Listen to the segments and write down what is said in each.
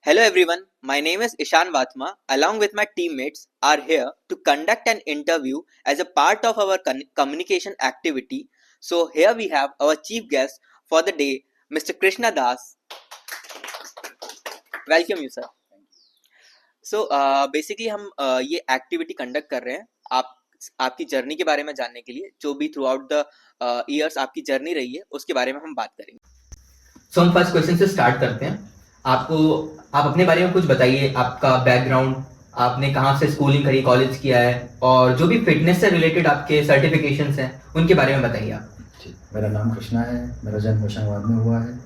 Hello everyone, my name is Ishan Vatma. Along with my teammates are here to conduct an interview as a part of our communication activity. So here we have our chief guest for the day, Mr. Krishna Das. Welcome you sir. So basically हम ये activity conduct कर रहे हैं आपकी journey के बारे में जानने के लिए, जो भी थ्रू आउट द ईयर्स आपकी जर्नी रही है उसके बारे में हम बात करेंगे. सो हम फर्स्ट क्वेश्चन से स्टार्ट करते हैं. आप अपने बारे में कुछ बताइए, आपका बैकग्राउंड, आपने कहाँ से स्कूलिंग करी, कॉलेज किया है, और जो भी फिटनेस से रिलेटेड आपके सर्टिफिकेशंस हैं उनके बारे में बताइए आप. मेरा नाम कृष्णा है. मेरा जन्म होशंगाबाद में हुआ है.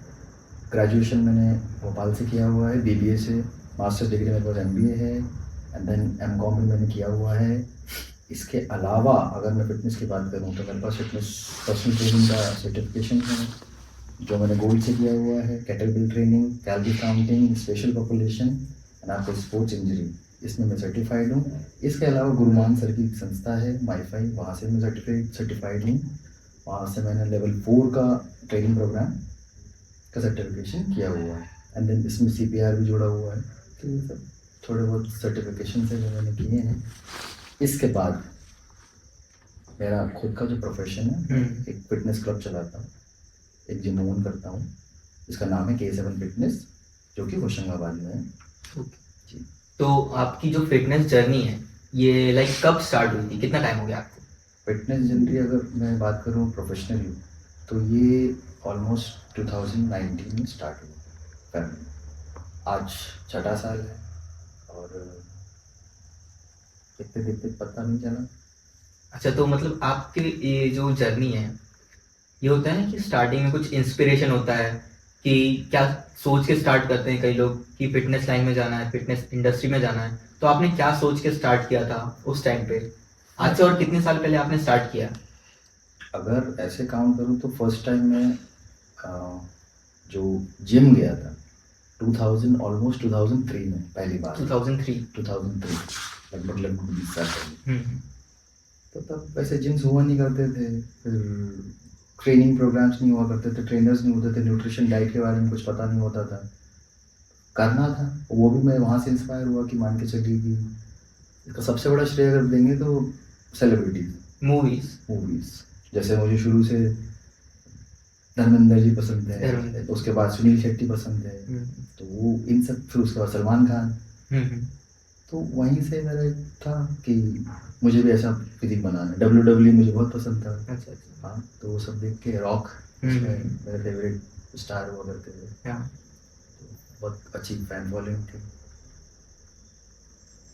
ग्रेजुएशन मैंने भोपाल से किया हुआ है, बीबीए से. मास्टर्स डिग्री मेरे पास एमबीए है, एंड देन एमकॉम भी मैंने किया हुआ है. इसके अलावा अगर मैं फिटनेस की बात करूँ तो मेरे पास फिटनेस पर्सनल ट्रेनिंग का सर्टिफिकेशन है जो मैंने गोल्ड से किया हुआ है. Kettlebell training, calorie counting, special population and आपको स्पोर्ट्स इंजरी, इसमें मैं सर्टिफाइड हूँ. इसके अलावा गुरुमान सर की संस्था है माईफाई, वहाँ से मैं सर्टिफाइड हूँ. वहाँ से मैंने लेवल 4 का ट्रेनिंग प्रोग्राम का सर्टिफिकेशन किया हुआ है. एंड देन इसमें CPR भी जुड़ा हुआ है. तो ये सब थोड़े बहुत सर्टिफिकेशन है जो मैंने किए हैं. इसके बाद मेरा खुद का जो प्रोफेशन है, एक फिटनेस क्लब चलाता हूँ, एक जिम ओन करता हूँ. इसका नाम है K7 फिटनेस, जो कि होशंगाबाद में है. जी. तो आपकी जो फिटनेस जर्नी है ये लाइक कब स्टार्ट हुई थी, कितना टाइम हो गया आपको? फिटनेस जर्नी अगर मैं बात करूँ प्रोफेशनली तो ये ऑलमोस्ट 2019 में स्टार्ट हुआ. आज 6 साल है और कितने देखते पता नहीं चला. अच्छा, तो मतलब आपके ये जो जर्नी है, ये होता है ना कि स्टार्टिंग में कुछ इंस्पिरेशन होता है कि क्या सोच के स्टार्ट करते हैं कई लोग कि फिटनेस लाइन में जाना है, फिटनेस इंडस्ट्री में जाना है. तो आपने क्या सोच के स्टार्ट किया था उस टाइम पे? आज से और कितने साल पहले आपने स्टार्ट किया? अगर ऐसे काउंट करूँ तो फर्स्ट टाइम मैं जो जिम गया था 2003 में पहली बार. 2003 लगभग 20 साल पहले. तो तब वैसे जिम्स हुआ नहीं करते थे, फिर ट्रेनिंग प्रोग्राम्स नहीं हुआ करते थे, ट्रेनर्स नहीं होते थे, न्यूट्रिशन डाइट के बारे में कुछ पता नहीं होता था. करना था वो भी. मैं वहाँ से इंस्पायर हुआ कि मान के चलिए कि इसका सबसे बड़ा श्रेय अगर देंगे तो सेलिब्रिटीज, मूवीज़. जैसे मुझे शुरू से धर्मेंद्र जी पसंद है, उसके बाद सुनील शेट्टी पसंद है, तो वो इन सब, फिर उसके बाद सलमान खान. तो वहीं से मेरा था कि मुझे भी ऐसा फिजिक बनाना है. WWE मुझे बहुत पसंद था. अच्छा. हाँ, तो वो सब देख के रॉक मेरे फेवरेट स्टार हुआ करते थे. तो बहुत अच्छी फैन फॉलोइंग थी,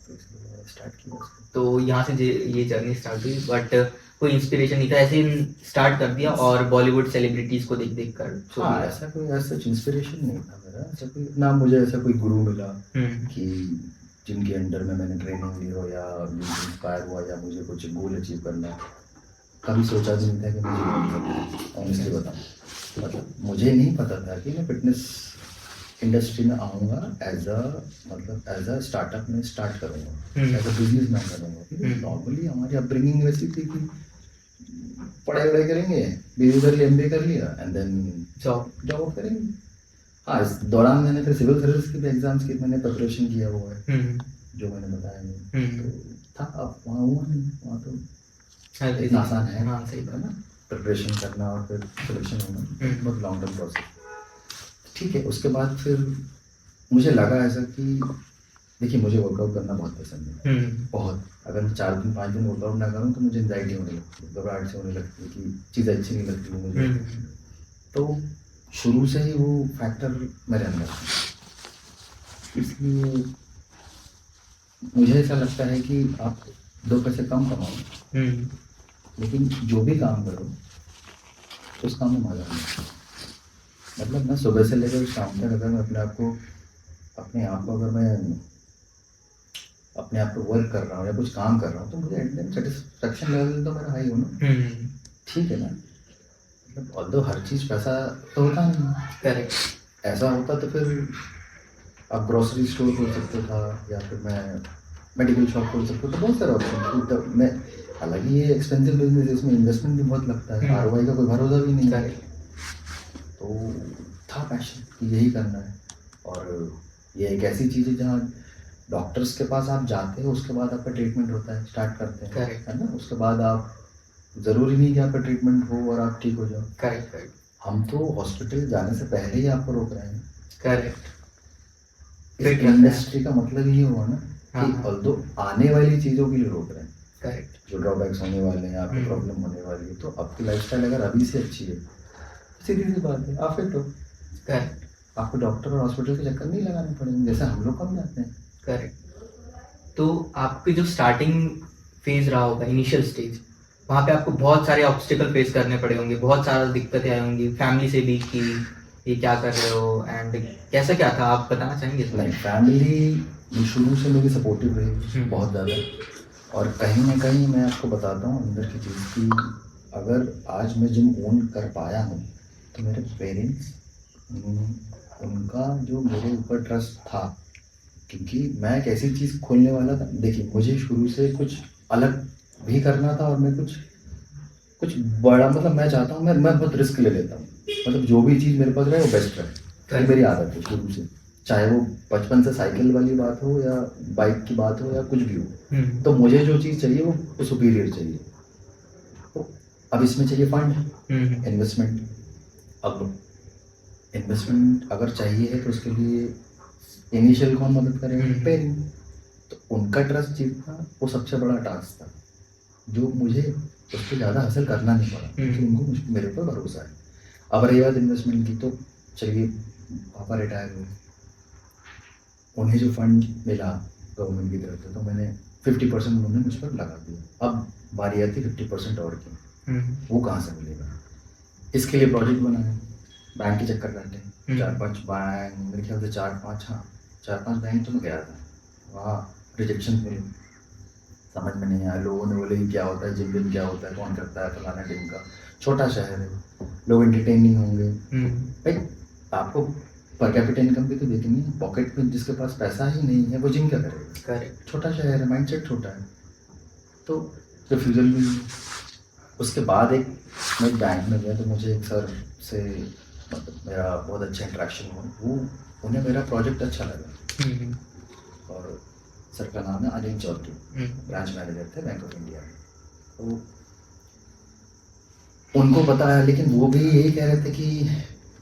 तो इसलिए मैंने स्टार्ट किया उसको. तो यहाँ से ये जर्नी स्टार्ट हुई, बट कोई इंस्पिरेशन नहीं था, ऐसे ही स्टार्ट कर दिया और बॉलीवुड सेलिब्रिटीज को देख कर. हाँ, ऐसा कोई ऐसा इंस्पिरेशन नहीं था मेरा. ऐसा कोई ना मुझे ऐसा कोई गुरु मिला कि जिनके अंडर में मैंने ट्रेनिंग ली हो या इंस्पायर हुआ या मुझे कुछ गोल अचीव करना. कभी सोचा भी नहीं था कि मुझे, ऑनेस्टली बताऊँ, मतलब मुझे नहीं पता था कि मैं फिटनेस इंडस्ट्री में आऊँगा एज अ स्टार्टअप में स्टार्ट करूँगा, एज अ बिजनेस मैन करूँगा. नॉर्मली हमारी अपब्रिंगिंग वैसी थी कि पढ़ाई करेंगे, BBA कर लिया, MBA कर लिया, एंड देन जॉब करेंगे. हाँ, इस दौरान मैंने फिर सिविल सर्विस के भी एग्जाम्स की मैंने प्रिपरेशन किया हुआ है, जो मैंने बताया नहीं. तो था, अब वहाँ हुआ नहीं. वहाँ तो इतना आसान है. हाँ, सही बात ना, प्रिपरेशन करना और फिर सिलेक्शन होना बहुत लॉन्ग टर्म प्रोसेस. ठीक है. उसके बाद फिर मुझे लगा ऐसा कि देखिए, मुझे वर्कआउट करना बहुत पसंद है, बहुत. अगर मैं 4 दिन 5 दिन वर्कआउट ना करूँ तो मुझे एंजाइटी होने लगती है, घबराहट से होने लगती है कि चीज़ अच्छी नहीं लगती है मुझे. तो शुरू से ही वो फैक्टर मेरे अंदर था. इसलिए मुझे ऐसा लगता है कि आप 2 पैसे कम कमाओ, लेकिन जो भी काम करो उस काम में मजा नहीं. मतलब मैं सुबह से लेकर शाम तक अगर मैं अपने आप को अगर मैं अपने आप को वर्क कर रहा हूँ या कुछ काम कर रहा हूँ तो मुझे एट द सेटिस्फैक्शन लेवल तो मेरा हाई हो ना. ठीक है ना. ऑल्दो हर चीज़ पैसा तो होता नहीं. करेक्ट. ऐसा होता तो फिर आप ग्रोसरी स्टोर खोल सकते था या फिर मैं मेडिकल शॉप खोल सकता. तो बहुत सारे ऑप्शन. तो मैं, हालांकि ये एक्सपेंसिव बिजनेस है, इसमें इन्वेस्टमेंट भी बहुत लगता है, ROI का कोई भरोसा भी नहीं है. तो था पैशन कि यही करना है. और ये एक ऐसी चीज़ है जहाँ डॉक्टर्स के पास आप जाते हो, उसके बाद आपका ट्रीटमेंट होता है, स्टार्ट करते हैं, करेक्ट, है ना? उसके बाद आप ज़रूरी नहीं कि आपका ट्रीटमेंट हो और आप ठीक हो जाओ। करेक्ट, करेक्ट, हम तो हॉस्पिटल जाने से पहले ही आपको रोक रहे हैं। करेक्ट, इस फिट रखना है। इंडस्ट्री का मतलब ये हुआ ना हाँ, कि हाँ, ऑल्दो आने वाली चीज़ों के लिए रोक रहे हैं, करेक्ट, जो ड्रॉबैक्स होने वाले हैं, आपको प्रॉब्लम होने वाली है, तो आपकी लाइफस्टाइल अगर अभी से अच्छी है, सीधी सी बात है, आप फिट हो, करेक्ट, आपको डॉक्टर और हॉस्पिटल के चक्कर नहीं लगाने पड़ेंगे, जैसे हम लोग कम जाते हैं। करेक्ट। तो आपकी जो स्टार्टिंग फेज रहा होगा, इनिशियल स्टेज, वहाँ पे आपको बहुत सारे ऑब्स्टिकल फेस करने पड़े होंगे, बहुत सारा दिक्कतें आई होंगी, फैमिली से भी कि ये क्या कर रहे हो, एंड कैसा क्या था, आप बताना चाहेंगे इस नहीं, बारे फैमिली शुरू से मेरी सपोर्टिव रही बहुत ज़्यादा, और कहीं ना कहीं मैं आपको बताता हूँ अंदर की चीज़ की, अगर आज मैं जिम ओन कर पाया हूँ तो मेरे पेरेंट्स, उनका जो मेरे ऊपर ट्रस्ट था, क्योंकि मैं एक ऐसी चीज़ खोलने वाला था। देखिए, मुझे शुरू से कुछ अलग भी करना था, और मैं कुछ कुछ बड़ा, मतलब मैं चाहता हूँ, मैं बहुत रिस्क ले लेता हूँ, मतलब जो भी चीज़ मेरे पास रहे वो बेस्ट रहे, ये मेरी आदत है शुरू से, चाहे वो बचपन से साइकिल वाली बात हो या बाइक की बात हो या कुछ भी हो, तो मुझे जो चीज़ चाहिए वो सुपीरियर चाहिए। तो अब इसमें चाहिए फंड, इन्वेस्टमेंट। अब इन्वेस्टमेंट अगर चाहिए है तो उसके लिए इनिशियल कौन मदद करेगा? पेरेंट। तो उनका ट्रस्ट जीतना वो सबसे बड़ा टास्क था, जो मुझे उस पर ज़्यादा हासिल करना नहीं पड़ा, क्योंकि उनको मेरे ऊपर भरोसा है। अब रही बात इन्वेस्टमेंट की, तो चलिए पापा रिटायर हुए, उन्हें जो फंड मिला गवर्नमेंट की तरफ से, तो मैंने 50% उन्होंने मुझ पर लगा दिया। अब बारी आती 50% और की, वो कहाँ से मिलेगा? इसके लिए प्रोजेक्ट बनाए, बैंक के चक्कर काटे, 4-5 बैंक, मेरे ख्याल से 4-5, हाँ 4-5 बैंक तो मैं गया था, वहाँ रिजेक्शन मिले, समझ में नहीं आया। लोगों ने बोले कि क्या होता है जिम विम, क्या होता है, कौन करता है, फलाना ढिंग का, छोटा शहर है, लोग एंटरटेन नहीं होंगे। भाई आपको पर कैपिटा इनकम भी तो देखनी है, पॉकेट में जिसके पास पैसा ही नहीं है वो जिम क्या करेगा? करेक्ट, छोटा शहर है, माइंडसेट छोटा है, तो रिफ्यूज़ल भी। उसके बाद मैं एक बैंक में गया, तो मुझे एक सर से मतलब मेरा बहुत अच्छा इंटरेक्शन हुआ, वो उन्हें मेरा प्रोजेक्ट अच्छा लगा, और सर का नाम है अनिल चौधरी, ब्रांच मैनेजर थे बैंक ऑफ इंडिया में। तो उनको पता है, लेकिन वो भी यही कह रहे थे कि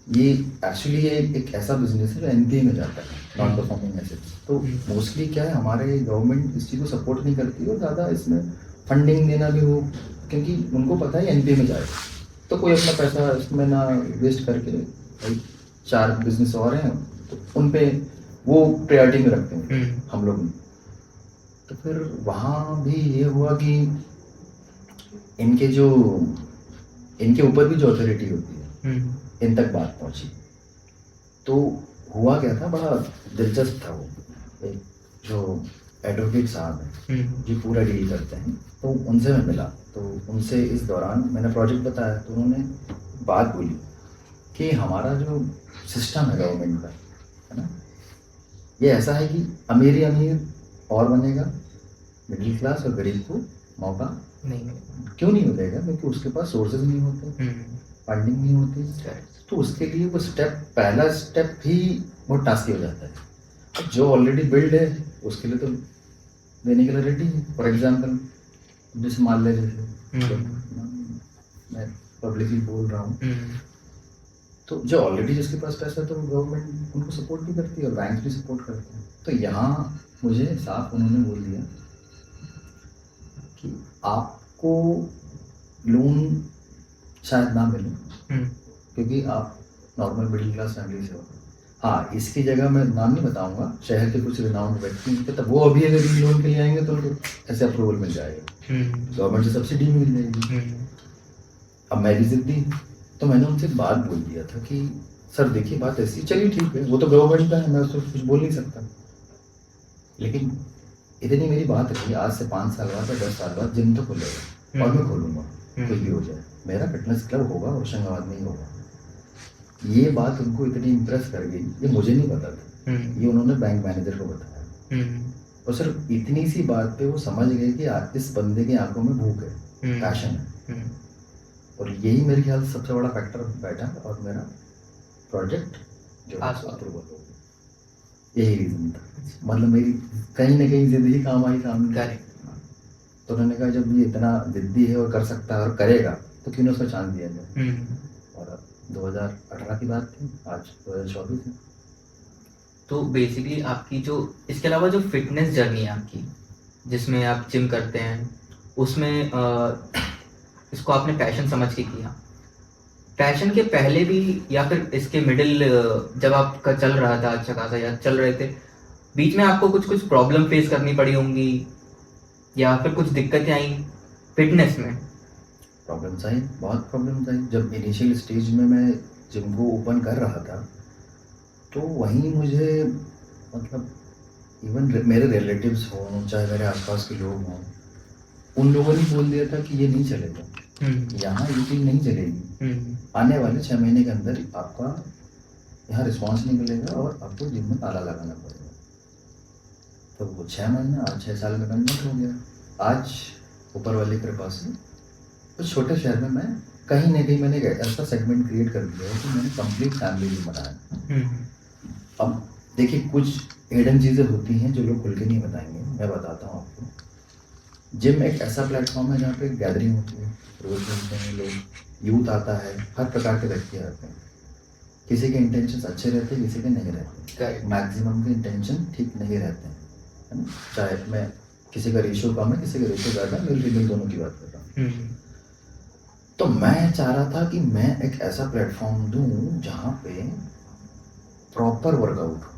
ये एक्चुअली ये एक ऐसा बिजनेस है जो एनपीए में जाता है, नॉन परफॉर्मिंग एसेट्स। तो मोस्टली क्या है, हमारे गवर्नमेंट इस चीज़ को सपोर्ट नहीं करती और ज़्यादा इसमें फंडिंग देना भी हो, क्योंकि उनको पता है एनपीए में जाएगा, तो कोई अपना पैसा इसमें ना वेस्ट करके, भाई 4 बिजनेस और हैं तो उन पे वो प्रायोरिटी में रखते हैं, हम लोग नहीं। तो फिर वहाँ भी ये हुआ कि इनके ऊपर भी जो अथॉरिटी होती है, इन तक बात पहुँची। तो हुआ क्या था, बड़ा दिलचस्प था। वो एक जो एडवोकेट साहब हैं, जो पूरा डील करते हैं, तो उनसे मैं मिला, तो उनसे इस दौरान मैंने प्रोजेक्ट बताया, तो उन्होंने बात बोली कि हमारा जो सिस्टम है गवर्नमेंट का, है ना, ये ऐसा है कि अमीर ही अमीर और बनेगा, मिडिल क्लास और गरीब को मौका नहीं, क्यों नहीं मिलेगा? क्योंकि उसके पास सोर्सेज नहीं होते, फंडिंग नहीं होती, तो उसके लिए वो पहला स्टेप ही बहुत टास्की हो जाता है। जो ऑलरेडी बिल्ड है उसके लिए तो देने के लिए रेडी है। फॉर एग्जाम्पल, जैसे मान ले, जैसे मैं पब्लिकली बोल रहा हूँ, तो जो ऑलरेडी जिसके पास पैसा है तो गवर्नमेंट उनको सपोर्ट भी करती है और बैंक भी सपोर्ट करते हैं। तो यहाँ मुझे साफ उन्होंने बोल दिया कि आपको लोन शायद ना मिले, क्योंकि आप नॉर्मल मिडिल क्लास फैमिली से हो। हाँ, इसकी जगह मैं नाम नहीं बताऊंगा, शहर के कुछ रिनाउंड व्यक्ति हैं, तब वो अभी अगर इन लोन के लिए आएंगे तो उनको ऐसे अप्रूवल मिल जाएगा, गवर्नमेंट से सब्सिडी मिल जाएगी। अब मैं भी जिद्दी, तो मैंने उनसे बात बोल दिया था कि सर देखिए बात ऐसी, चलिए ठीक है, वो तो गवर्नमेंट का है, मैं उसको कुछ बोल नहीं सकता, लेकिन इतनी मेरी बात रही, आज से 5 साल बाद या 10 साल बाद जिम तो खुलेगा और मैं खोलूँगा, कुछ भी हो जाए, मेरा फिटनेस क्लब होगा, होशंगाबाद में ही होगा। ये बात उनको इतनी इम्प्रेस कर गई, ये मुझे नहीं पता था, ये उन्होंने बैंक मैनेजर को बताया, और सिर्फ इतनी सी बात पे वो समझ गए कि इस बंदे की आंखों में भूख है, पैशन है, और यही मेरे ख्याल से सबसे बड़ा फैक्टर बैठा, और मेरा प्रोजेक्ट जो अप्रूवल हो गया। यही रीज़न था। मतलब मेरी कहीं ना कहीं जिद ही काम आई सामने। करेक्ट। तो उन्होंने कहा जब ये इतना जिद्दी है और कर सकता है और करेगा तो क्यों ना उसको चांस दिया जाए। और अब 2018 की बात थी, आज 2024 है। तो बेसिकली आपकी जो इसके अलावा जो फिटनेस जर्नी है आपकी, जिसमें आप जिम करते हैं, उसमें इसको आपने पैशन समझ के किया। पैशन के पहले भी या फिर इसके मिडिल, जब आपका चल रहा था अच्छा खासा या चल रहे थे, बीच में आपको कुछ कुछ प्रॉब्लम फेस करनी पड़ी होंगी या फिर कुछ दिक्कतें आई फिटनेस में? प्रॉब्लम्स आई, बहुत प्रॉब्लम्स आई। जब इनिशियल स्टेज में मैं जिम को ओपन कर रहा था तो वहीं मुझे मतलब इवन मेरे रिलेटिव्स हों चाहे मेरे आसपास के लोग हों, उन लोगों ने बोल दिया था कि ये नहीं चलेगा, यहाँ ये चीज़ नहीं चलेगी, आने वाले 6 महीने के अंदर आपका यहाँ रिस्पॉन्स नहीं मिलेगा और आपको जिम में ताला लगाना पड़ेगा। तो वो 6 महीना आज 6 साल में कन्वर्ट हो गया। आज ऊपर वाली कृपा से उस छोटे शहर में मैं कहीं ना कहीं मैंने एक ऐसा सेगमेंट क्रिएट कर दिया है कि मैंने कंप्लीट फैमिली जिम बनाया। अब देखिए कुछ हिडन चीज़ें होती हैं जो लोग खुल के नहीं बताएंगे, मैं बताता हूँ आपको। जिम एक ऐसा प्लेटफॉर्म है जहाँ पे गैदरिंग होती है, रोज मिलते हैं लोग, यूथ आता है, हर प्रकार के व्यक्ति आते हैं। किसी के इंटेंशंस अच्छे रहते हैं, किसी के नहीं रहते। मैक्सिमम के इंटेंशन ठीक नहीं रहते हैं, है ना। चाहे मैं किसी का रेशियो कम है, किसी का रेशियो ज़्यादा, मेल फीमेल दोनों की बात कर रहा हूँ। तो मैं चाह रहा था कि मैं एक ऐसा प्लेटफॉर्म दूँ जहाँ पे प्रॉपर वर्कआउट हो,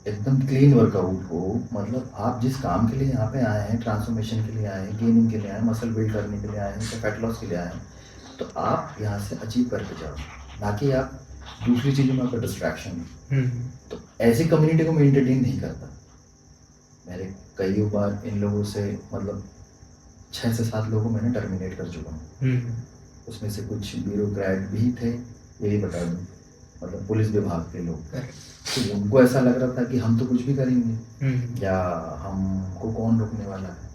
एकदम क्लीन वर्कआउट हो। मतलब आप जिस काम के लिए यहाँ पे आए हैं, ट्रांसफॉर्मेशन के लिए आए हैं, गेनिंग के लिए आए हैं, मसल बिल्ड करने के लिए आए हैं, फैट लॉस के लिए आए हैं, तो आप यहाँ से अचीव करके जाओ, ना कि आप दूसरी चीज़ों में आपका डिस्ट्रैक्शन है। तो ऐसी कम्युनिटी को मैं एंटरटेन नहीं करता। मैंने कई बार इन लोगों से मतलब 6 से 7 लोगों को मैंने टर्मिनेट कर चुका हूँ। उसमें से कुछ ब्यूरोक्रेट भी थे, यही बता दूँ, मतलब पुलिस विभाग के लोग। तो उनको ऐसा लग रहा था कि हम तो कुछ भी करेंगे या हमको कौन रोकने वाला है।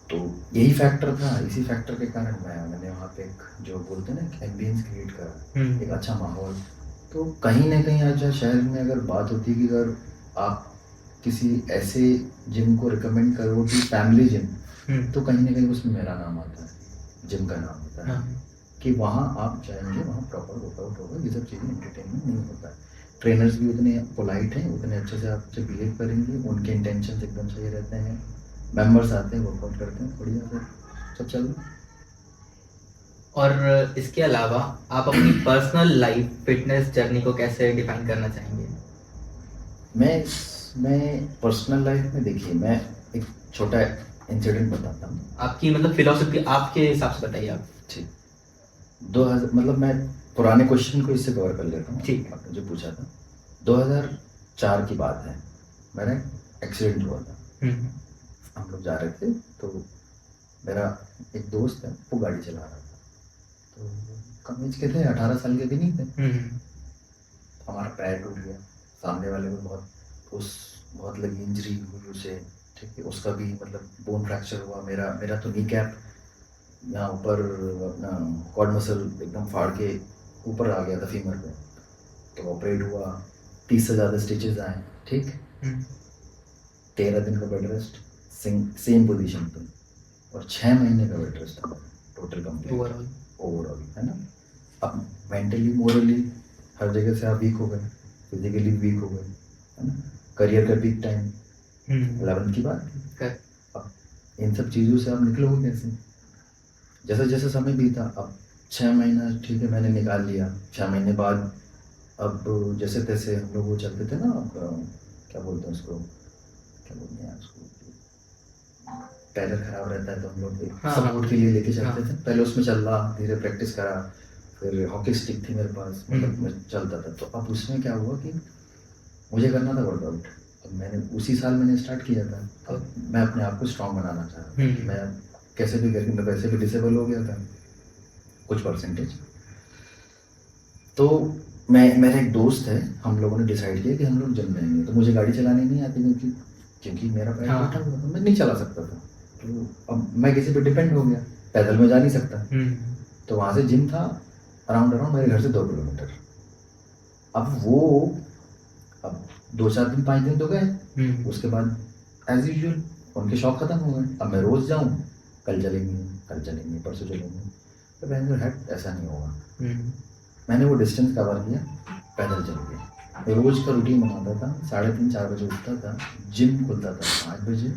तो यही फैक्टर था, इसी फैक्टर के कारण मैंने वहाँ पे एक जो बोलते हैं ना एम्बियंस क्रिएट करा, एक अच्छा माहौल। तो कहीं ना कहीं आज शहर में अगर बात होती है कि अगर आप किसी ऐसे जिम को रिकमेंड करो कि फैमिली जिम, तो कहीं ना कहीं उसमें मेरा नाम आता है, जिम का नाम होता है कि वहाँ आप जाएंगे, वहाँ प्रॉपर वर्कआउट होगा, ये सब चीज़ें एंटरटेनमेंट नहीं होता है। ट्रेनर्स भी उतने पोलाइट हैं, उतने अच्छे से आपसे बिहेव करेंगे, उनके इंटेंशन एकदम सही रहते हैं, मेंबर्स आते हैं, वर्कआउट करते हैं, बढ़िया से सब चल रहा है। और इसके अलावा आप अपनी पर्सनल लाइफ फिटनेस जर्नी को कैसे डिफाइन करना चाहेंगे? मैं पर्सनल लाइफ में देखिए, मैं एक छोटा इंसिडेंट बताता हूँ। आपकी मतलब फिलॉसफी आपके हिसाब से बताइए आप। ठीक, 2000 मतलब मैं पुराने क्वेश्चन को इससे कवर कर लेता हूँ। ठीक, आपने जो पूछा था 2004 की बात है, मेरा एक्सीडेंट हुआ था। हम लोग जा रहे थे, तो मेरा एक दोस्त है, वो गाड़ी चला रहा था, तो कम एज के थे, 18 साल के भी नहीं थे। हमारा पैर टूट गया, सामने वाले को बहुत लगी इंजरी हुई उसे, ठीक है। उसका भी मतलब बोन फ्रैक्चर हुआ। मेरा तो नी कैप यहाँ ऊपर अपना कॉर्ड मसल एकदम फाड़ के ऊपर आ गया था फीमर पे, तो ऑपरेट हुआ, 30 से ज़्यादा स्टिचेस आए, ठीक। 13 दिन का बेड रेस्ट, सेम पोजीशन पे, और 6 महीने का बेड रेस्ट था टोटल कंप्लीट ओवरऑल, है ना। अब मेंटली मोरली हर जगह से आप वीक हो गए, फिजिकली वीक हो गए, है ना। करियर का पीक टाइम 11th की बात थी। अब इन सब चीज़ों से आप निकलोगे कैसे? जैसे जैसे समय बीता, अब 6 महीना ठीक है मैंने निकाल लिया। 6 महीने बाद अब जैसे तैसे हम लोग वो चलते थे ना, क्या बोलते हैं उसको, क्या बोलते हैं उसको, पैदल खराब रहता है तो हम लोग सपोर्ट के लिए लेके चलते थे। पहले उसमें चल रहा, धीरे प्रैक्टिस करा, फिर हॉकी स्टिक थी मेरे पास, मतलब मैं चलता था। तो अब उसमें क्या हुआ कि मुझे करना था वर्कआउट। अब मैंने उसी साल मैंने स्टार्ट किया था। अब मैं अपने आप को स्ट्रॉन्ग बनाना चाह रहा था। मैं कैसे भी करके, मैं वैसे भी डिसेबल हो गया था कुछ परसेंटेज। तो मेरा एक दोस्त है, हम लोगों ने डिसाइड किया कि हम लोग जिम जाएंगे। तो मुझे गाड़ी चलानी नहीं आती क्योंकि मेरा पैर टूटा हुआ था, मैं नहीं चला सकता था। तो अब मैं किसी पे डिपेंड हो गया, पैदल में जा नहीं सकता। तो वहाँ से जिम था अराउंड मेरे घर से 2 किलोमीटर। अब 2-4 दिन 5 दिन तो गए, हम्म उसके बाद एज यूजुअल उनके शौक खत्म हो गए। अब मैं रोज़ जाऊँ, कल चलेंगे परसों चलेंगे, तो मैंने हट ऐसा नहीं होगा। हम्म मैंने वो डिस्टेंस कवर किया, पैदल चल के। रोज़ का रूटीन बनाता था, 3:30-4 बजे उठता था, जिम खुलता था 5 बजे।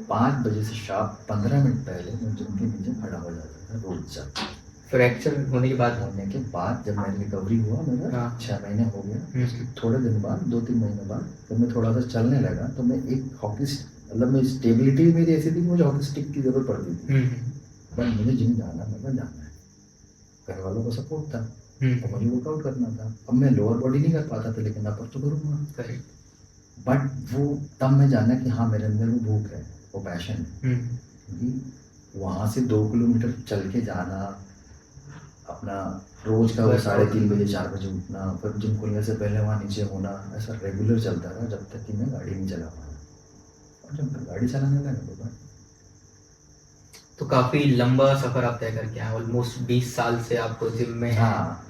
5 बजे से शार्प 15 मिनट पहले मैं जिम के नीचे खड़ा हो जाता था रोज़ जाके। फ्रैक्चर होने के बाद होने के बाद जब मेरी रिकवरी हुआ, मेरा हाँ। 6 महीने हो गया, हम्म थोड़े दिन बाद 2-3 महीने बाद जब मैं थोड़ा सा चलने लगा, तो मैं एक हॉकी मतलब मैं स्टेबिलिटी मेरी ऐसी थी कि मुझे हॉकी स्टिक की ज़रूरत पड़ती थी। पर मुझे जिम जाना जाना है, घर वालों का सपोर्ट था, तो मुझे वर्कआउट करना था। अब मैं लोअर बॉडी नहीं कर पाता था, लेकिन अपर तो करूँगा। करेक्ट। बट वो तब मैं जाना कि हाँ मेरे अंदर वो भूख है, वो पैशन है। क्योंकि वहाँ से 2 किलोमीटर चल के जाना, अपना रोज का वो Workout 3:30 बजे 4 बजे उठना, फिर जिम खुलने से पहले वहाँ नीचे होना, ऐसा रेगुलर चलता रहा जब तक कि मैं गाड़ी नहीं चला पाया। और जब मैं गाड़ी चलाने लगा तो बस तो काफी लंबा सफर आप तय करके आए, ऑलमोस्ट 20 साल से आपको जिम में है। हाँ,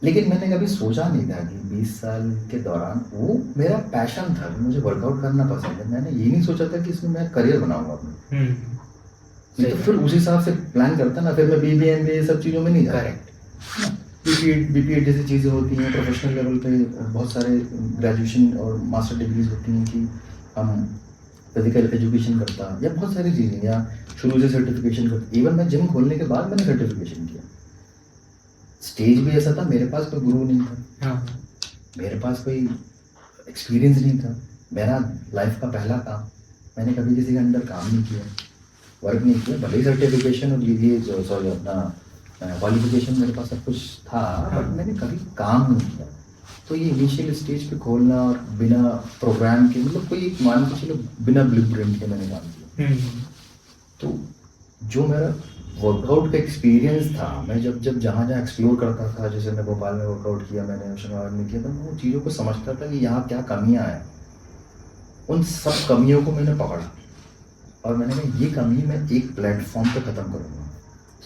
लेकिन मैंने कभी सोचा नहीं था कि 20 साल के दौरान वो मेरा पैशन था, मुझे वर्कआउट करना पसंद है। मैंने ये नहीं सोचा था कि इसमें मैं करियर बनाऊंगा अपना। नहीं तो फिर उस हिसाब से प्लान करता ना, फिर मैं BBA MBA ये सब चीज़ों में नहीं जाता। करेक्ट। BPED जैसी चीज़ें होती हैं, प्रोफेशनल लेवल पे बहुत सारे ग्रेजुएशन और मास्टर डिग्रीज होती हैं कि हम फिजिकल एजुकेशन करता, या बहुत सारी चीज़ें, या शुरू से सर्टिफिकेशन करता। इवन मैं जिम खोलने के बाद मैंने सर्टिफिकेशन किया। स्टेज भी ऐसा था, मेरे पास कोई गुरु नहीं था। हाँ। मेरे पास कोई एक्सपीरियंस नहीं था। मेरा लाइफ का पहला काम, मैंने कभी किसी के अंडर काम नहीं किया, वर्क नहीं किया। भले ही सर्टिफिकेशन और ये सॉरी अपना क्वालिफिकेशन मेरे पास सब कुछ था, बट मैंने कभी काम नहीं किया। तो ये इनिशियल स्टेज पे खोलना और बिना प्रोग्राम के, मतलब कोई मान के चलो बिना ब्लूप्रिंट के मैंने काम किया। तो जो मेरा वर्कआउट का एक्सपीरियंस था, मैं जब जहाँ एक्सप्लोर करता था, जैसे मैं भोपाल में वर्कआउट किया, मैंने होशंगाबाद में किया, तो मैं उन चीज़ों को समझता था कि यहाँ क्या कमियाँ हैं। उन सब कमियों को मैंने पकड़ा और मैंने कहा ये कमी मैं एक प्लेटफॉर्म पे ख़त्म करूँगा।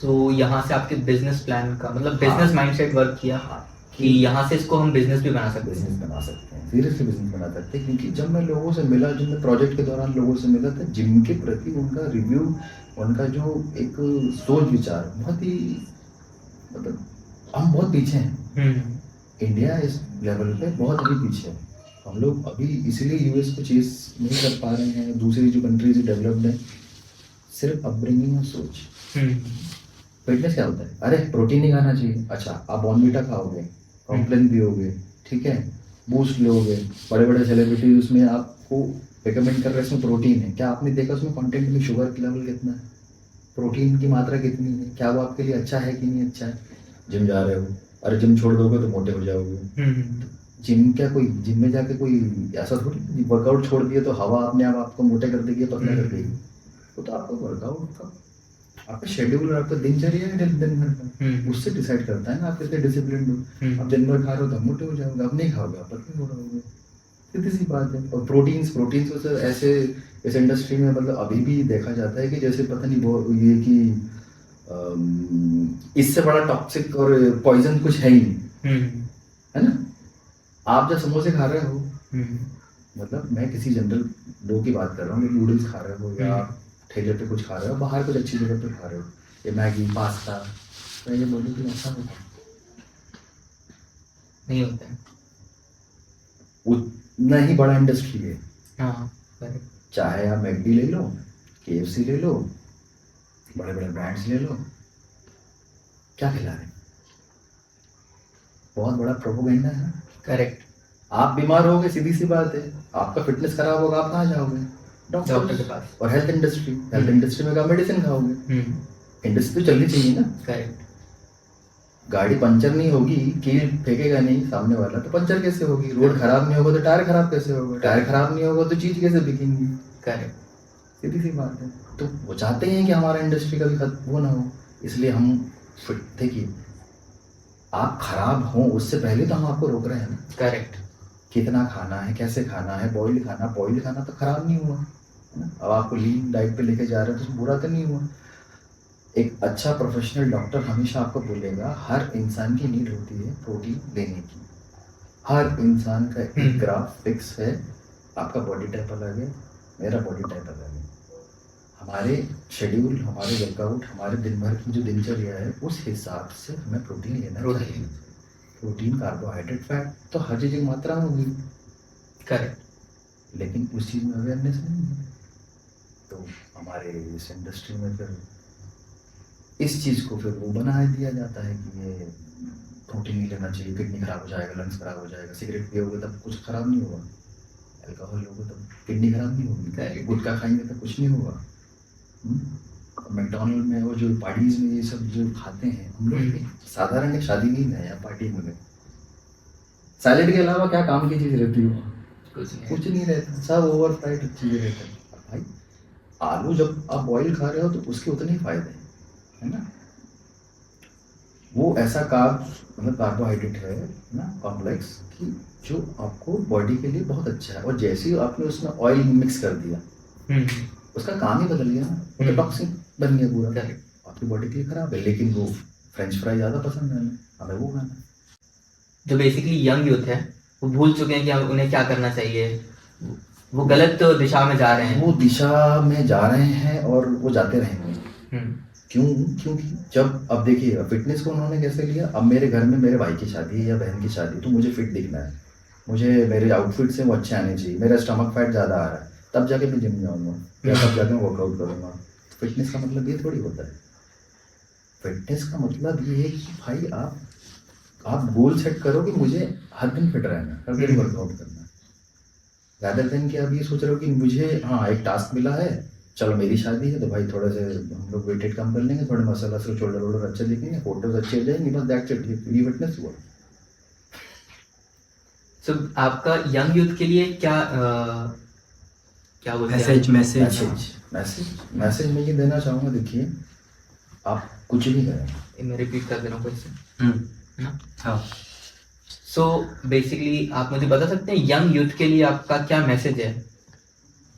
तो यहाँ से आपके बिजनेस प्लान का मतलब बिजनेस माइंडसेट वर्क किया कि यहाँ से इसको हम बिजनेस भी बना सकते हैं। बिजनेस बना सकते हैं, सीरियसली बिजनेस बना सकते हैं। क्योंकि जब मैं लोगों से मिला, जब मैं प्रोजेक्ट के दौरान लोगों से मिला था, जिम के प्रति उनका रिव्यू, उनका जो एक सोच विचार बहुत ही, मतलब हम बहुत पीछे हैं। इंडिया इस लेवल पे बहुत अभी पीछे है। हम लोग अभी इसीलिए यूएस को चेस नहीं कर पा रहे हैं, दूसरी जो कंट्रीज डेवलप्ड है, सिर्फ अपब्रिंगिंग और सोच। फिटनेस क्या होता है? अरे प्रोटीन नहीं खाना चाहिए, अच्छा आप बॉर्नवीटा खाओगे, कॉम्प्लेन पियोगे, ठीक है, बूस्ट लोगे, बड़े बड़े सेलिब्रिटी उसमें आपको रिकमेंड कर रहे हैं, इसमें प्रोटीन है। क्या आपने देखा उसमें कंटेंट में शुगर का लेवल कितना है, प्रोटीन की मात्रा कितनी है, क्या वो आपके लिए अच्छा है कि नहीं अच्छा है? जिम जा रहे हो, अरे जिम छोड़ दोगे तो मोटे हो जाओगे। जिम क्या कोई जिम में जाके कोई ऐसा थोड़ी वर्कआउट छोड़ दिया तो हवा अपने आप आपको मोटे कर देगी, पतला कर देगी। वो तो आपका वर्कआउट का आपका शेड्यूल और आपका दिनचर्या है दिन भर का, उससे डिसाइड करता है ना आप कितने डिसिप्लिन हो। आप दिन भर खा रहे हो तो मोटे हो जाओगे, आप नहीं खाओगे आप पतले हो रहोगे, सीधी सी बात है। और प्रोटीन्स को सर ऐसे इस इंडस्ट्री में मतलब अभी भी देखा जाता है कि जैसे पता नहीं वो ये कि इससे बड़ा टॉक्सिक और पॉइजन कुछ है ही नहीं, है ना। आप जब समोसे खा रहे हो, मतलब मैं किसी जनरल लोग की बात कर रहा हूँ, नूडल्स खा रहे हो या ठेले पे कुछ खा रहे हो, बाहर कुछ अच्छी जगह पे खा रहे हो, ये मैगी पास्ता, तो ये बोलूँ कि ऐसा होता नहीं होता है, उतना ही बड़ा इंडस्ट्री है। हाँ, चाहे आप मैकडी ले लो, KFC ले लो, बड़े बड़े ब्रांड्स ले लो, क्या खिला रहे हैं? बहुत बड़ा प्रोपोगेंडा है। करेक्ट। आप बीमार होगे, सीधी सी बात है, आपका फिटनेस खराब होगा, आप कहाँ जाओगे? डॉक्टर के पास। और हेल्थ इंडस्ट्री में आप मेडिसिन खाओगे। इंडस्ट्री तो चलनी चाहिए ना। करेक्ट। गाड़ी पंचर नहीं होगी, कील फेंकेगा नहीं सामने वाला, तो पंचर कैसे होगी? रोड खराब नहीं होगा तो टायर खराब कैसे होगा? टायर खराब नहीं होगा तो चीज कैसे बिकेंगी? करेक्ट, सीधी सी बात है। तो वो चाहते हैं कि हमारा इंडस्ट्री कभी वो ना हो, इसलिए हम देखिए आप खराब हो उससे पहले तो हम आपको रोक रहे हैं ना। करेक्ट। कितना खाना है, कैसे खाना है, बॉइल्ड खाना तो खराब नहीं हुआ है ना। अब आपको लीन डाइट पे लेके जा रहे हैं तो बुरा तो नहीं हुआ। एक अच्छा प्रोफेशनल डॉक्टर हमेशा आपको बोलेगा हर इंसान की नीड होती है प्रोटीन लेने की। हर इंसान का एक ग्राफ फिक्स है। आपका बॉडी टाइप अलग है, मेरा बॉडी टाइप अलग है। हमारे शेड्यूल, हमारे वर्कआउट, हमारे दिन भर की जो दिनचर्या है, उस हिसाब से हमें प्रोटीन लेना चाहिए। प्रोटीन, कार्बोहाइड्रेट, फैट तो हर चीज़ की मात्रा में होगी, करेक्ट। लेकिन उस चीज़ में अवेयरनेस नहीं है। तो हमारे इस इंडस्ट्री में फिर इस चीज़ को फिर वो बना दिया जाता है कि ये प्रोटीन नहीं लेना चाहिए, किडनी खराब हो जाएगा, लंग्स खराब हो जाएगा। सिगरेट पियोगे तब कुछ खराब नहीं होगा, अल्कोहल लोगे तब किडनी खराब नहीं होगी, गुटखा खाएंगे तब कुछ नहीं होगा। मैकडोनल्ड में और जो पार्टीज में ये सब जो खाते हैं हम लोग, साधारण एक शादी नहीं है या पार्टी में सैलेड के अलावा क्या काम की चीज़ रहती है? कुछ नहीं रहता, सब ओवर फ्राइड चीज़ें रहती है। भाई आलू जब आप बॉईल खा रहे हो तो उसके उतने ही फायदे हैं, है ना। वो ऐसा मतलब कार्बोहाइड्रेट है ना, कॉम्प्लेक्स, कि जो आपको बॉडी के लिए बहुत अच्छा है। और जैसे ही आपने उसमें ऑयल मिक्स कर दिया, उसका काम ही बदल गया ना, वो तो टॉक्सिक बन गया पूरा, आपकी बॉडी के लिए खराब है। लेकिन वो फ्रेंच फ्राई ज़्यादा पसंद है हमें वो खाना। जो बेसिकली यंग यूथ है वो भूल चुके हैं कि उन्हें क्या करना चाहिए, वो गलत दिशा में जा रहे हैं। वो दिशा में जा रहे हैं और वो जाते रहेंगे। क्यों? क्योंकि जब अब देखिए फिटनेस को उन्होंने कैसे लिया, अब मेरे घर में मेरे भाई की शादी है या बहन की शादी, तो मुझे फिट दिखना है, मुझे मेरे आउटफिट से वो अच्छे आने चाहिए, मेरा स्टमक फैट ज़्यादा आ रहा है, तब जाके मैं जिम जाऊँगा या तब जाके मैं वर्कआउट करूँगा। फिटनेस का मतलब ये थोड़ी होता है। फिटनेस का मतलब ये है कि भाई आप गोल सेट करो कि मुझे हर दिन फिट रहना, हर दिन वर्कआउट करना, ज़्यादा दिन कि आप ये सोच रहे हो कि मुझे हाँ एक टास्क मिला है, चलो मेरी शादी है तो भाई थोड़ा सा हम लोग वेटेड कम कर लेंगे, थोड़े मसाला से शोल्डर वोल्डर अच्छे दिखेंगे, फोटोज अच्छे हो जाएंगे, बस दैट्स इट, ये फिटनेस हुआ। सो आपका यंग यूथ के लिए क्या बोलते हैं? मैसेज मैं ये देना चाहूँगा, देखिए आप कुछ भी करें, मैं रिपीट कर दे रहा हूँ क्वेश्चन। हाँ, सो बेसिकली आप मुझे बता सकते हैं यंग यूथ के लिए आपका क्या मैसेज है?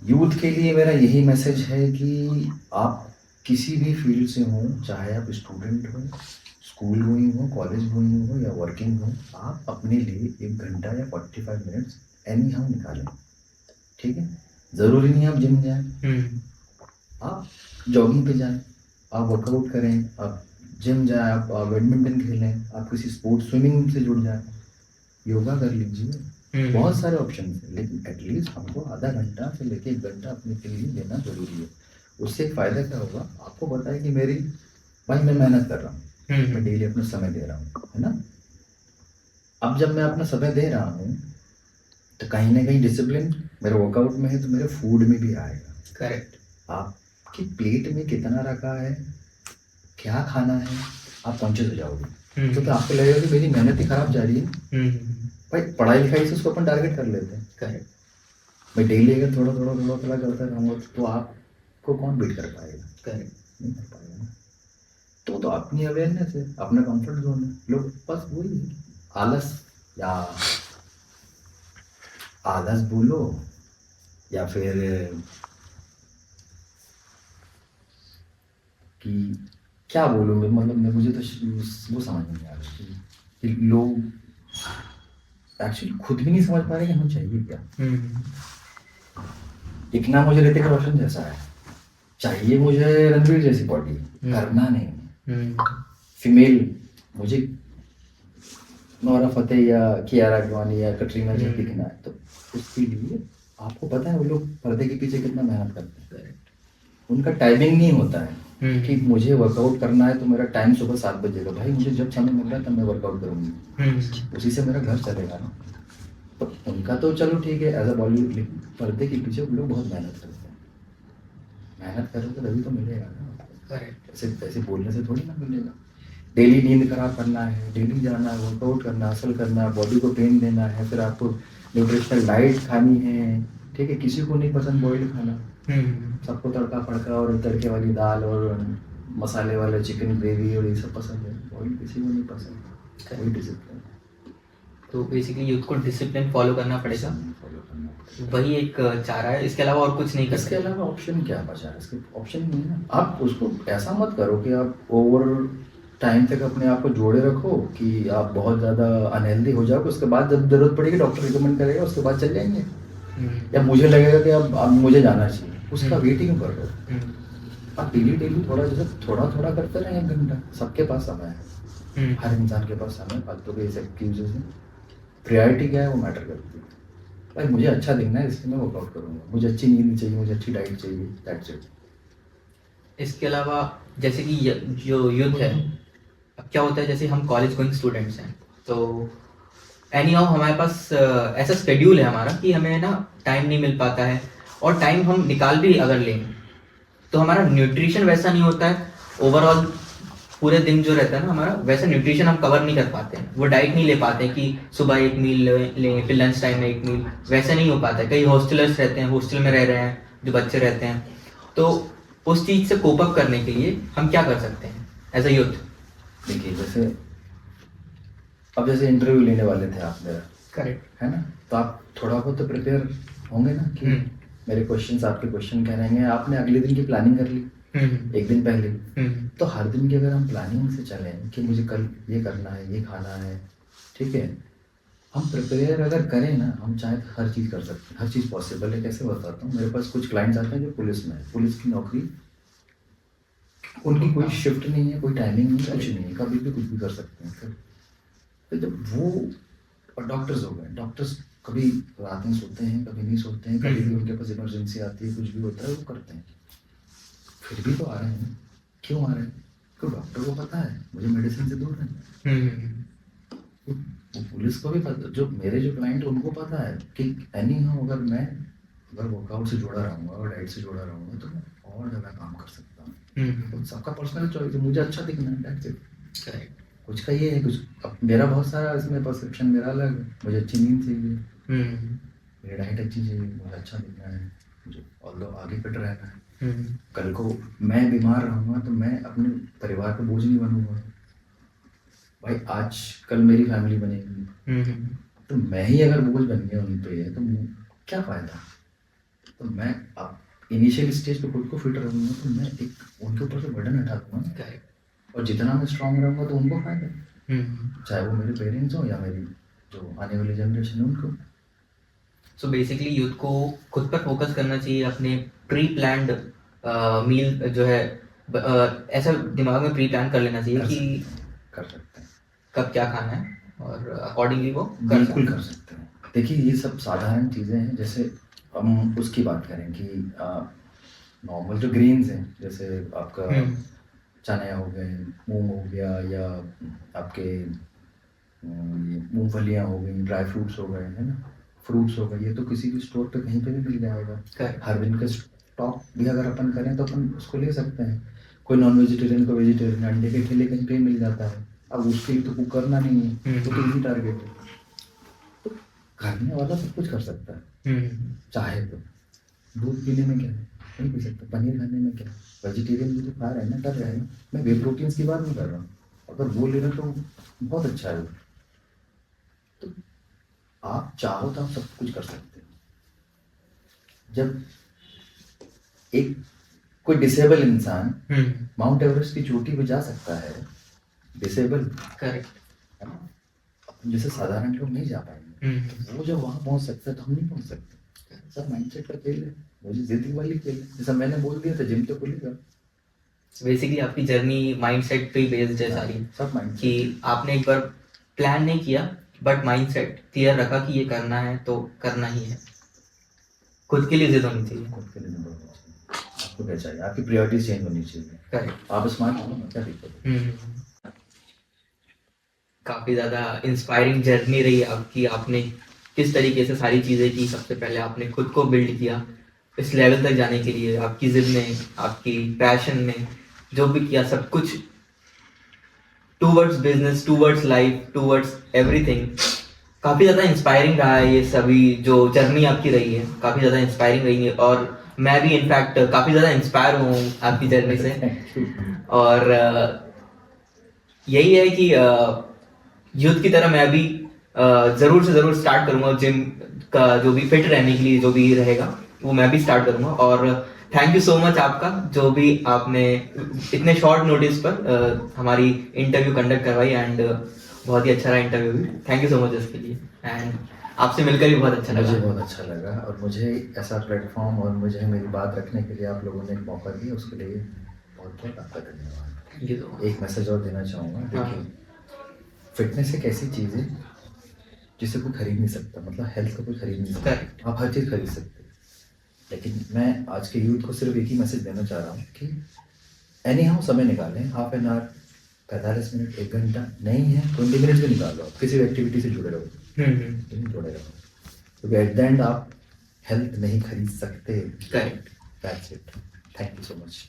यूथ के लिए मेरा यही मैसेज है कि आप किसी भी फील्ड से हो, चाहे आप स्टूडेंट हो, स्कूल गोइंग हो, कॉलेज गोइंग हो या वर्किंग हो, आप अपने लिए 1 घंटा या 45 मिनट्स एनी हाउ निकालें। ठीक है, ज़रूरी नहीं आप जिम जाएं, आप जॉगिंग पे जाएं, आप वर्कआउट करें, आप जिम जाएं, आप बैडमिंटन खेलें, आप किसी स्पोर्ट्स स्विमिंग से जुड़ जाएं, योगा कर लीजिए, बहुत सारे ऑप्शन है। लेकिन एटलीस्ट हमको आधा घंटा से लेके 1 घंटा अपने के लिए देना जरूरी है। उससे एक फ़ायदा क्या होगा, आपको पता है कि मैं मेहनत कर रहा हूँ, मैं डेली अपना समय दे रहा हूँ, है ना। अब जब मैं अपना समय दे रहा हूँ तो कहीं ना कहीं डिसिप्लिन मेरे वर्कआउट में है, तो मेरे फूड में भी आएगा। करेक्ट। आपकी प्लेट में कितना रखा है, क्या खाना है, आप कॉन्शियस हो जाओगे। क्योंकि आपको लगेगा कि मेरी मेहनत ही खराब जा रही है। भाई पढ़ाई लिखाई से उसको अपन टारगेट कर लेते हैं। करेक्ट। मैं डेली अगर थोड़ा करता रहूँगा तो आपको कौन बीट कर पाएगा? करेक्ट, नहीं कर पाएगा ना। तो अपनी अवेयरनेस है, अपना कंफर्ट जोन है। लोग बस वही है, आलस बोलो या फिर कि क्या बोलूँ मैं, मतलब मुझे तो वो समझ नहीं आ रहा कि लोग एक्चुअली खुद भी नहीं समझ पा रहे कि हमें चाहिए क्या। दिखना मुझे ऋतिक रोशन जैसा है, चाहिए मुझे रणवीर जैसी बॉडी, करना नहीं। फीमेल मुझे नोरा फतेही या कियारा आडवाणी या कटरीना जैसी दिखना है, तो उसके लिए आपको पता है वो लोग पर्दे के पीछे कितना मेहनत करते हैं। उनका टाइमिंग नहीं होता है कि मुझे वर्कआउट करना है तो मेरा टाइम सुबह 7 बजे का। भाई मुझे जब समय मिल रहा है तब मैं वर्कआउट करूँगी, उसी से मेरा घर चलेगा ना। तो उनका तो चलो ठीक है एज अ बॉलीवुड, लेकिन पर्दे के पीछे वो लोग बहुत मेहनत करते हैं। मेहनत करोगे तभी तो मिलेगा ना। करेक्ट। ऐसे बोलने से थोड़ी ना मिलेगा। डेली नींद खराब करना है, डेली जाना है, वर्कआउट करना, हसल करना, बॉडी को पेन देना है, फिर आपको न्यूट्रिशनल डाइट खानी है। ठीक है, किसी को नहीं पसंद बॉइल्ड खाना, सबको तड़का फड़का और तड़के वाली दाल और मसाले वाला चिकन ग्रेवी और ये सब पसंद है। बॉइल्ड किसी को नहीं पसंद। कोई डिसिप्लिन, तो बेसिकली यूथ को डिसिप्लिन फॉलो करना पड़ेगा, वही एक चारा है, इसके अलावा और कुछ नहीं कर सकते। इसके अलावा ऑप्शन क्या बचा है? इसके ऑप्शन नहीं है। आप उसको ऐसा मत करो कि आप ओवर टाइम तक अपने आप को जोड़े रखो कि आप बहुत ज़्यादा अनहेल्दी हो जाओगे, उसके बाद जब ज़रूरत पड़ेगी डॉक्टर रिकमेंड करेगा, उसके बाद चल जाएंगे। या मुझे लगेगा कि अब मुझे जाना चाहिए, उसका वेटिंग कर लो। आप डेली थोड़ा जैसे थोड़ा थोड़ा करते रहें, 1 घंटा। सबके पास समय है, हर इंसान के पास समय है, फालतू के इस एक्सक्यूजेस हैं। प्रायोरिटी क्या है वो मैटर करती है। भाई मुझे अच्छा दिखना है इसलिए मैं वर्कआउट करूँगा, मुझे अच्छी नींद चाहिए, मुझे अच्छी डाइट चाहिए, दैट्स इट। इसके अलावा जैसे कि जो यूथ है, अब क्या होता है जैसे हम कॉलेज गोइंग स्टूडेंट्स हैं, तो एनी हाउ हमारे पास ऐसा शेड्यूल है हमारा कि हमें ना टाइम नहीं मिल पाता है, और टाइम हम निकाल भी अगर लें तो हमारा न्यूट्रिशन वैसा नहीं होता है। ओवरऑल पूरे दिन जो रहता है ना हमारा, वैसा न्यूट्रिशन हम कवर नहीं कर पाते हैं, वो डाइट नहीं ले पाते हैं कि सुबह एक मील लें फिर लंच टाइम में एक मील, वैसा नहीं हो पाता है। कई हॉस्टलर्स रहते हैं, हॉस्टल में रह रहे हैं जो बच्चे रहते हैं, तो उस चीज़ से कोप अप करने के लिए हम क्या कर सकते हैं एज अ यूथ? देखिए जैसे अब जैसे इंटरव्यू लेने वाले थे आप मेरा, करेक्ट। है ना, तो आप थोड़ा बहुत तो प्रिपेयर होंगे ना कि मेरे क्वेश्चंस आपके क्वेश्चन क्या रहेंगे। आपने अगले दिन की प्लानिंग कर ली एक दिन पहले, तो हर दिन की अगर हम प्लानिंग से चलें कि मुझे कल ये करना है, ये खाना है, ठीक है, हम प्रिपेयर अगर करें ना, हम चाहे तो हर चीज़ कर सकते हैं, हर चीज़ पॉसिबल है। कैसे बताता हूँ, मेरे पास कुछ क्लाइंट्स आते हैं जो पुलिस में है, पुलिस की नौकरी, उनकी कोई शिफ्ट नहीं है, कोई टाइमिंग नहीं है, कुछ नहीं है, कभी भी कुछ भी कर सकते हैं। तो जब वो, और डॉक्टर्स हो गए, डॉक्टर्स कभी रात में सोते हैं, कभी नहीं सोते हैं, कभी भी उनके पास इमरजेंसी आती है, कुछ भी होता है वो करते हैं, फिर भी तो आ रहे हैं। क्यों आ रहे हैं? क्योंकि डॉक्टर को पता है मुझे मेडिसिन से दूर रहना। वो पुलिस को भी पता, जो मेरे जो क्लाइंट है उनको पता है कि एनी हाउ अगर वर्कआउट से जुड़ा रहूँगा और डाइट से जुड़ा रहूँगा तो मैं और ज़्यादा काम कर सकता हूँ। तो सबका पर्सनल चॉइस है, मुझे अच्छा दिखना है, दैट्स इट। कुछ का ये है, कुछ अब मेरा बहुत सारा इसमें परसेप्शन मेरा अलग है। मुझे अच्छी नींद चाहिए, मेरी डाइट अच्छी चाहिए, मुझे अच्छा दिखना है, मुझे ऑल्दो आगे फिट रहना है। कल को मैं बीमार रहूँगा तो मैं अपने परिवार का बोझ नहीं बनूंगा। भाई आज कल मेरी फैमिली बनेगी, तो मैं ही अगर बोझ बन गया उन पे तो क्या फ़ायदा। तो मैं अब इनिशियल स्टेज पे खुद को फिट रहूँगा तो मैं एक उनके ऊपर से बर्डन हटा दूँगा, और जितना मैं स्ट्रांग रहूँगा तो उनको फायदा, चाहे वो मेरे पेरेंट्स हो या मेरी जो आने वाली जनरेशन है उनको। सो बेसिकली यूथ को खुद पर फोकस करना चाहिए, अपने प्री प्लान्ड मील जो है ऐसा दिमाग में प्री प्लान कर लेना चाहिए कि कर सकते हैं कब क्या खाना है, और अकॉर्डिंगली वो बिल्कुल कर सकते हैं। देखिए ये सब साधारण चीज़ें हैं। जैसे हम उसकी बात करें कि नॉर्मल जो ग्रेन्स हैं, जैसे आपका चने हो गए, मूंग हो गया, या आपके मूंगफलियाँ हो गई, ड्राई फ्रूट्स हो गए, है ना, फ्रूट्स हो गए, ये तो किसी भी स्टोर पे कहीं पे भी मिल जाएगा। हर दिन का स्टॉक भी अगर अपन करें तो अपन उसको ले सकते हैं। कोई नॉन वेजिटेरियन को वेजिटेरियन अंडे के ठेले कहीं पे मिल जाता है। अब उसके लिए तो कुक करना नहीं है, तो इजी टारगेट है। तो करने वाला सब कुछ कर सकता है, चाहे तो। दूध पीने में क्या है, नहीं पी सकता। पनीर खाने में क्या है, वेजिटेरियन भी तो खा रहे हैं ना, कर रहे हैं। मैं वे प्रोटीन्स की बात नहीं कर रहा हूँ, अगर वो ले रहे तो बहुत अच्छा है। तो आप चाहो तो आप सब कुछ कर सकते हैं। जब एक कोई डिसेबल इंसान माउंट एवरेस्ट की चोटी पे जा सकता है, डिसेबल, करेक्ट, है ना, जैसे साधारण लोग नहीं जा पाएंगे। वो जब वहाँ पहुँच सकता है तो हम नहीं पहुँच सकते। सब माइंडसेट का खेल है, मुझे जिंदगी वाली खेल है। जैसा मैंने बोल दिया था, जिम तो खुलेगा। बेसिकली आपकी जर्नी माइंडसेट पे बेस्ड है सारी, सब माइंड कि आपने एक बार प्लान नहीं किया बट माइंडसेट क्लियर रखा कि ये करना है तो करना ही है। खुद के लिए जिद होनी चाहिए। खुद के लिए जिद होनी चाहिए। आपको क्या चाहिए, आपकी प्रायोरिटीज चेंज होनी चाहिए। करेक्ट। आप स्मार्ट हो ना, क्या दिक्कत है। काफ़ी ज़्यादा इंस्पायरिंग जर्नी रही आपकी। आपने किस तरीके से सारी चीज़ें की, सबसे पहले आपने खुद को बिल्ड किया इस लेवल तक जाने के लिए, आपकी जिद ने, आपकी पैशन ने, जो भी किया सब कुछ towards business, towards life, towards everything. काफ़ी ज़्यादा इंस्पायरिंग रहा है ये सभी जो जर्नी आपकी रही है, काफ़ी ज़्यादा इंस्पायरिंग रही है। और मैं भी इनफैक्ट काफ़ी ज़्यादा इंस्पायर हूँ आपकी जर्नी से। और यही है कि यूथ की तरह मैं भी ज़रूर से ज़रूर स्टार्ट करूँगा जिम का, जो भी फिट रहने के लिए जो भी रहेगा वो मैं भी स्टार्ट करूँगा। और थैंक यू सो मच आपका, जो भी आपने इतने शॉर्ट नोटिस पर हमारी इंटरव्यू कंडक्ट करवाई, एंड बहुत ही अच्छा रहा इंटरव्यू भी। थैंक यू सो मच इसके लिए, एंड आपसे मिलकर भी बहुत अच्छा मुझे लगा। बहुत अच्छा लगा, और मुझे ऐसा प्लेटफॉर्म और मुझे मेरी बात रखने के लिए आप लोगों ने एक मौका दिया, उसके लिए बहुत बहुत आपका धन्यवाद। Thank you so much. एक मैसेज और देना चाहूँगा, हाँ। देखिए फिटनेस एक ऐसी चीज़ है जिसे कोई खरीद नहीं सकता, मतलब हेल्थ को कोई खरीद नहीं सकता। Correct. आप हर चीज़ खरीद सकते हैं, लेकिन मैं आज के यूथ को सिर्फ एक ही मैसेज देना चाह रहा हूँ कि एनी हाउ समय निकालें, हाफ एन आवर, 45 मिनट, 1 घंटा नहीं है, 20 मिनट भी निकालो, आप किसी भी एक्टिविटी से जुड़े रहो, जुड़े रहो, क्योंकि एट द एंड आप हेल्थ नहीं खरीद सकते। Correct. That's it, thank you so much.